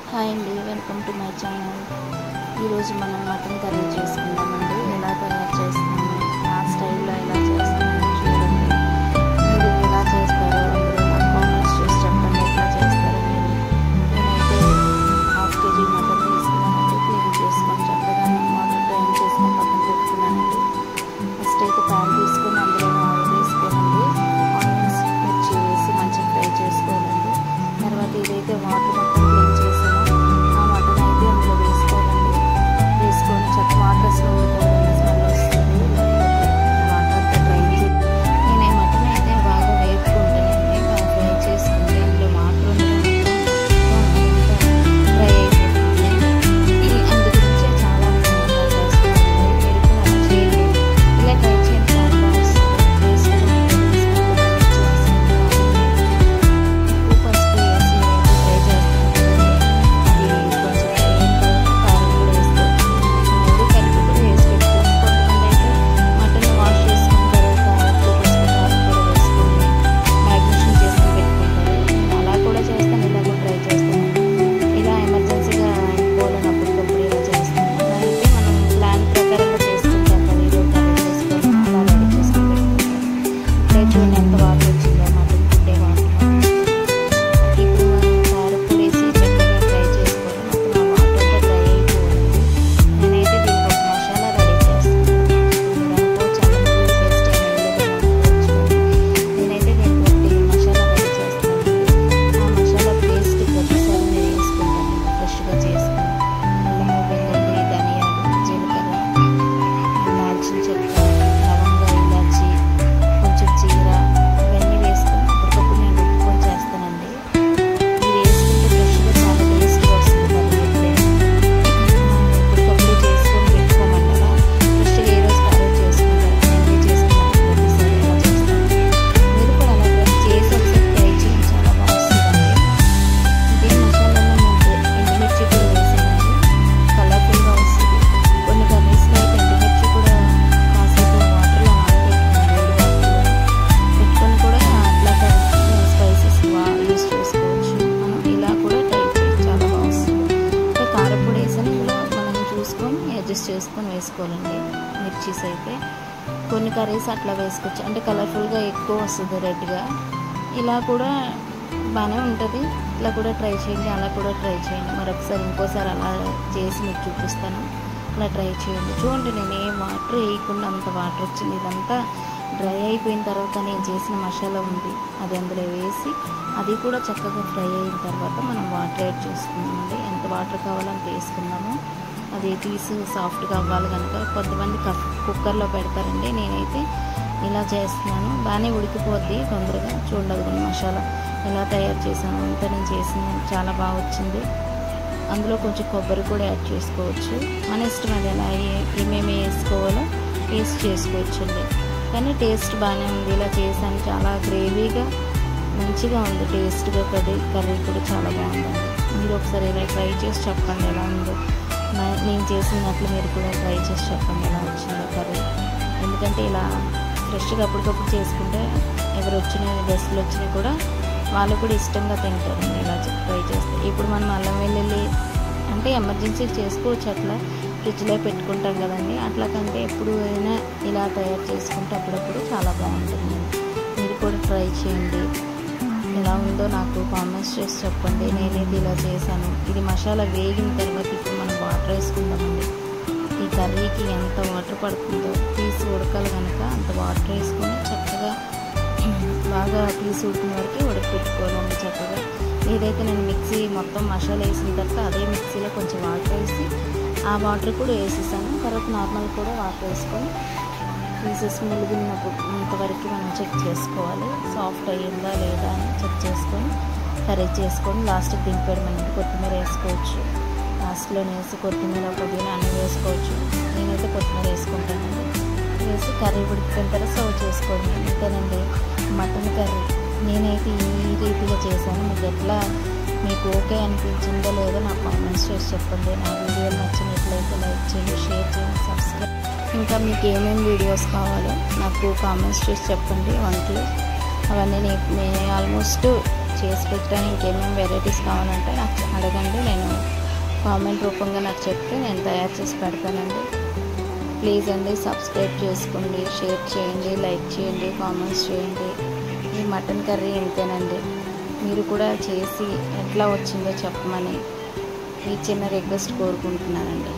Hi అండి, welcome to my channel. ఈరోజు మనం మటన్ కర్రీ చేసుకుందామండి. ఎలా తయారు చేస్తున్నాము, నా స్టైల్లో ఎలా చేస్తున్నామో చూడండి. మీరు ఎలా చేస్తారో అందులో నాకు కామెంట్స్ చేసి చెప్పండి, ఎట్లా చేస్తారో మీరు. నేనైతే 1/2 kg మటన్ తీసుకున్నానండి. క్లీన్ చేసుకొని చక్కగా వాటర్ డ్రైన్ చేసుకొని పక్కన పెట్టుకున్నానండి. ఫస్ట్ అయితే ప్యాన్ తీసుకొని అందులో ఆయిల్ వేసుకోనండి. ఆనియన్స్ మిర్చి వేసి మంచిగా ఫ్రై చేసుకోవాలండి. తర్వాత ఇదైతే వాటర్ మొత్తం క్లీన్ చేసాను. ఆ మటన్ అయితే అందులో వేసుకోవాలండి. వేసుకొని చక్కగా వాటర్ స్మెల్ వస్తుంది. వాటర్ అంతా డ్రైన్ చేసి నేను మటన్ అయితే బాగా వేపుకుంటానండి. బాగా ఫ్రై చేసుకుంటే అందులో వాటర్ ఫ్రై అయిపోతుంది. అందు గురించే చాలా చేస్తున్నానండి. మీరు కూడా అలా చేయండి. ఇలా ట్రై చేయండి, చాలా బాగా వస్తుంది. అడ్జస్ట్ చేసుకొని వేసుకోవాలండి. మిర్చీస్ అయితే కొన్ని కర్రీస్ అట్లా వేసుకోవచ్చు, అంటే కలర్ఫుల్గా ఎక్కువ వస్తుంది రెడ్గా. ఇలా కూడా బాగానే ఉంటుంది. ఇలా కూడా ట్రై చేయండి, అలా కూడా ట్రై చేయండి. మరొకసారి ఇంకోసారి అలా చేసి మీకు చూపిస్తాను. అలా ట్రై చేయండి. చూడండి, నేను ఏ వాటర్ వేయకుండా అంత వాటర్ వచ్చింది. ఇదంతా డ్రై అయిపోయిన తర్వాత నేను చేసిన మసాలా ఉంది, అది అందులో వేసి అది కూడా చక్కగా ఫ్రై అయిన తర్వాత మనం వాటర్ యాడ్ చేసుకుందామండి. ఎంత వాటర్ కావాలో అంత వేసుకుందాము. అది పీసు సాఫ్ట్గా అవ్వాలి కనుక కొంతమంది కుక్కర్లో పెడతారండి. నేనైతే ఇలా చేస్తున్నాను. బాగానే ఉడికిపోద్ది తొందరగా. చూడదు కొన్ని మసాలా ఎలా తయారు చేశాను అంతా నేను చేసింది చాలా బాగా వచ్చింది. అందులో కొంచెం కొబ్బరి కూడా యాడ్ చేసుకోవచ్చు. మన ఇష్టం, అది ఎలా ఏమేమి వేసుకోవాలో టేస్ట్ చేసుకోవచ్చు అండి. కానీ టేస్ట్ బాగానే ఉంది. ఇలా చేశాను, చాలా గ్రేవీగా మంచిగా ఉంది. టేస్ట్గా కర్రీ కూడా చాలా బాగుందండి. మీరు ఒకసారి ఇలా ట్రై చేసి చెప్పండి ఎలా ఉందో. నేను చేసినట్లు మీరు కూడా ట్రై చేసి చెప్పండి ఎలా వచ్చిందో కర్రీ. ఎందుకంటే ఇలా ఫ్రెష్గా అప్పటికప్పుడు చేసుకుంటే ఎవరు వచ్చినా గెస్టులు వచ్చినా కూడా వాళ్ళు కూడా ఇష్టంగా తింటారండి ఇలా ట్రై చేస్తే. ఇప్పుడు మనం అల్లం వెల్లుల్లి అంటే ఎమర్జెన్సీ చేసుకోవచ్చు, అట్లా ఫ్రిడ్జ్లో పెట్టుకుంటాం కదండి. అట్లా కంటే ఎప్పుడు అయినా ఇలా తయారు చేసుకుంటే అప్పుడప్పుడు చాలా బాగుంటుంది. మీరు కూడా ట్రై చేయండి. ఎలా ఉందో నాకు కామెంట్స్ చేసి చెప్పండి. నేనైతే ఇలా చేశాను. ఇది మసాలా వేగిన తర్వాత ఇప్పుడు మనం వాటర్ వేసుకుందామండి. ఈ కర్రీకి ఎంత వాటర్ పడుతుందో పీస్ ఉడకాలి కనుక అంత వాటర్ వేసుకొని చక్కగా బాగా పీస్ ఉడికిన వరకు ఉడకపెట్టుకోవాలండి చక్కగా. ఏదైతే నేను మిక్సీ మొత్తం మసాలా వేసిన తర్వాత అదే మిక్సీలో కొంచెం వాటర్ వేసి ఆ వాటర్ కూడా వేసేసాను. తర్వాత నార్మల్ కూడా వాటర్ వేసుకొని పీసెస్ ములిగినప్పుడు అంతవరకు మనం చెక్ చేసుకోవాలి. సాఫ్ట్ అయ్యిందా లేదా అని చెక్ చేసుకొని కర్రీ చేసుకొని లాస్ట్కి దింపేయడం. కొత్తిమీర వేసుకోవచ్చు, లాస్ట్లో వేసి కొత్తిమీర పుదీనా అన్నీ వేసుకోవచ్చు. నేనైతే కొత్తిమీర వేసుకుంటానండి. వేసి కర్రీ ఉడికిపోయిన తర్వాత సర్వ్ చేసుకోండి. అంతేనండి మటన్ కర్రీ. నేనైతే ఈ రీతిలో చేశాను. మీకు ఓకే అనిపించిందో లేదో నాకు కామెంట్స్ చేసి చెప్పండి. నా వీడియోలు నచ్చినట్లయితే లైక్ చేయండి, షేర్ చేయండి, సబ్స్క్రైబ్. ఇంకా మీకు ఏమేమి వీడియోస్ కావాలో నాకు కామెంట్స్ చేసి చెప్పండి. వంటలు అవన్నీ నేను ఆల్మోస్ట్ చేసి పెట్టాను. ఇంకేమేమి వెరైటీస్ కావాలంటే నాకు అడగండి, నేను కామెంట్ రూపంగా నాకు చెప్తే నేను తయారు చేసి పెడతానండి. ప్లీజ్ అండి సబ్స్క్రైబ్ చేసుకోండి, షేర్ చేయండి, లైక్ చేయండి, కామెంట్స్ చేయండి. ఈ మటన్ కర్రీ ఇంతేనండి. మీరు కూడా చేసి ఎట్లా వచ్చిందో చెప్పమని ఈ చిన్న రిక్వెస్ట్ కోరుకుంటున్నానండి.